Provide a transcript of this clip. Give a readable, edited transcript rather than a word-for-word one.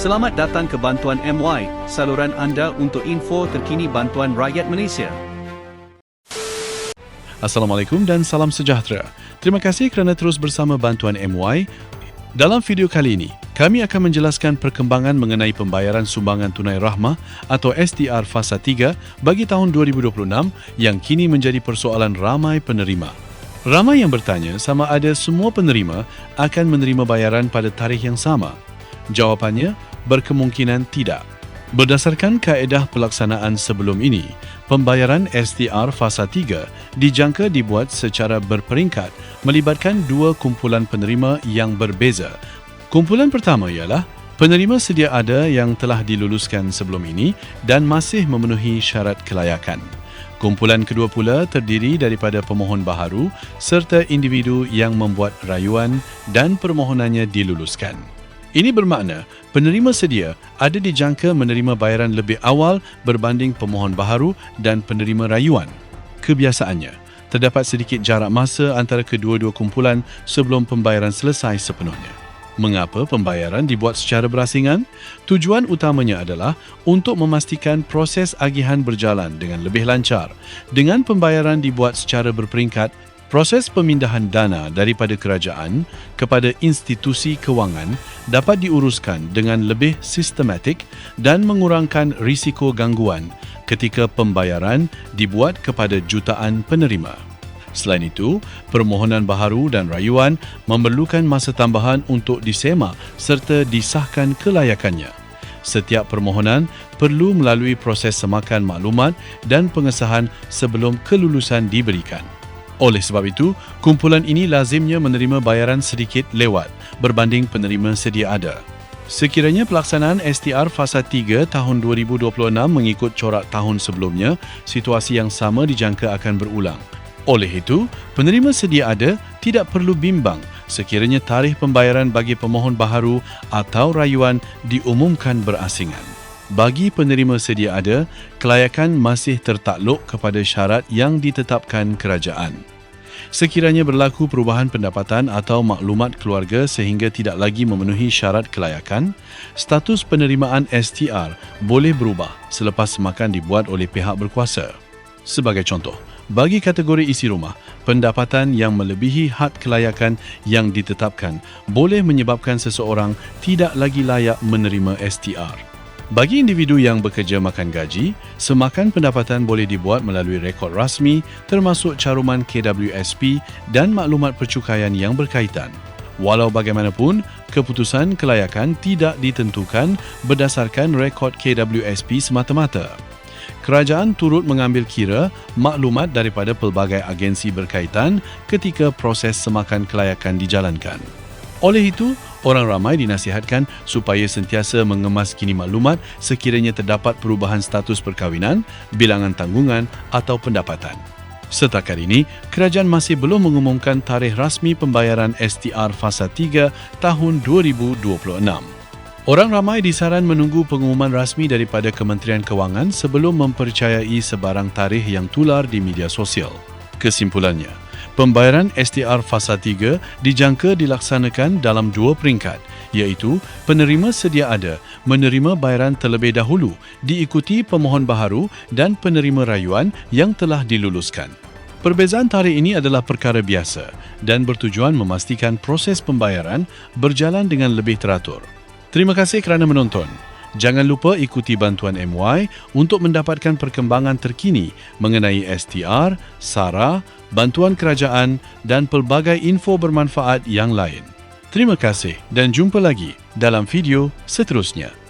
Selamat datang ke Bantuan MY, saluran anda untuk info terkini bantuan rakyat Malaysia. Assalamualaikum dan salam sejahtera. Terima kasih kerana terus bersama Bantuan MY. Dalam video kali ini, kami akan menjelaskan perkembangan mengenai pembayaran sumbangan tunai rahmah atau STR Fasa 3 bagi tahun 2026 yang kini menjadi persoalan ramai penerima. Ramai yang bertanya sama ada semua penerima akan menerima bayaran pada tarikh yang sama. Jawapannya, berkemungkinan tidak. Berdasarkan kaedah pelaksanaan sebelum ini, pembayaran STR Fasa 3 dijangka dibuat secara berperingkat melibatkan dua kumpulan penerima yang berbeza. Kumpulan pertama ialah penerima sedia ada yang telah diluluskan sebelum ini dan masih memenuhi syarat kelayakan. Kumpulan kedua pula terdiri daripada pemohon baharu serta individu yang membuat rayuan dan permohonannya diluluskan. Ini bermakna penerima sedia ada dijangka menerima bayaran lebih awal berbanding pemohon baharu dan penerima rayuan. Kebiasaannya, terdapat sedikit jarak masa antara kedua-dua kumpulan sebelum pembayaran selesai sepenuhnya. Mengapa pembayaran dibuat secara berasingan? Tujuan utamanya adalah untuk memastikan proses agihan berjalan dengan lebih lancar. Dengan pembayaran dibuat secara berperingkat, proses pemindahan dana daripada kerajaan kepada institusi kewangan dapat diuruskan dengan lebih sistematik dan mengurangkan risiko gangguan ketika pembayaran dibuat kepada jutaan penerima. Selain itu, permohonan baharu dan rayuan memerlukan masa tambahan untuk disemak serta disahkan kelayakannya. Setiap permohonan perlu melalui proses semakan maklumat dan pengesahan sebelum kelulusan diberikan. Oleh sebab itu, kumpulan ini lazimnya menerima bayaran sedikit lewat berbanding penerima sedia ada. Sekiranya pelaksanaan STR Fasa 3 tahun 2026 mengikut corak tahun sebelumnya, situasi yang sama dijangka akan berulang. Oleh itu, penerima sedia ada tidak perlu bimbang sekiranya tarikh pembayaran bagi pemohon baharu atau rayuan diumumkan berasingan. Bagi penerima sedia ada, kelayakan masih tertakluk kepada syarat yang ditetapkan kerajaan. Sekiranya berlaku perubahan pendapatan atau maklumat keluarga sehingga tidak lagi memenuhi syarat kelayakan, status penerimaan STR boleh berubah selepas semakan dibuat oleh pihak berkuasa. Sebagai contoh, bagi kategori isi rumah, pendapatan yang melebihi had kelayakan yang ditetapkan boleh menyebabkan seseorang tidak lagi layak menerima STR. Bagi individu yang bekerja makan gaji, semakan pendapatan boleh dibuat melalui rekod rasmi termasuk caruman KWSP dan maklumat percukaian yang berkaitan. Walau bagaimanapun, keputusan kelayakan tidak ditentukan berdasarkan rekod KWSP semata-mata. Kerajaan turut mengambil kira maklumat daripada pelbagai agensi berkaitan ketika proses semakan kelayakan dijalankan. Oleh itu, orang ramai dinasihatkan supaya sentiasa mengemaskini maklumat sekiranya terdapat perubahan status perkahwinan, bilangan tanggungan atau pendapatan. Setakat ini, kerajaan masih belum mengumumkan tarikh rasmi pembayaran STR Fasa 3 tahun 2026. Orang ramai disaran menunggu pengumuman rasmi daripada Kementerian Kewangan sebelum mempercayai sebarang tarikh yang tular di media sosial. Kesimpulannya, pembayaran STR Fasa 3 dijangka dilaksanakan dalam dua peringkat, iaitu penerima sedia ada menerima bayaran terlebih dahulu diikuti pemohon baharu dan penerima rayuan yang telah diluluskan. Perbezaan tarikh ini adalah perkara biasa dan bertujuan memastikan proses pembayaran berjalan dengan lebih teratur. Terima kasih kerana menonton. Jangan lupa ikuti Bantuan MY untuk mendapatkan perkembangan terkini mengenai STR, SARA, bantuan kerajaan dan pelbagai info bermanfaat yang lain. Terima kasih dan jumpa lagi dalam video seterusnya.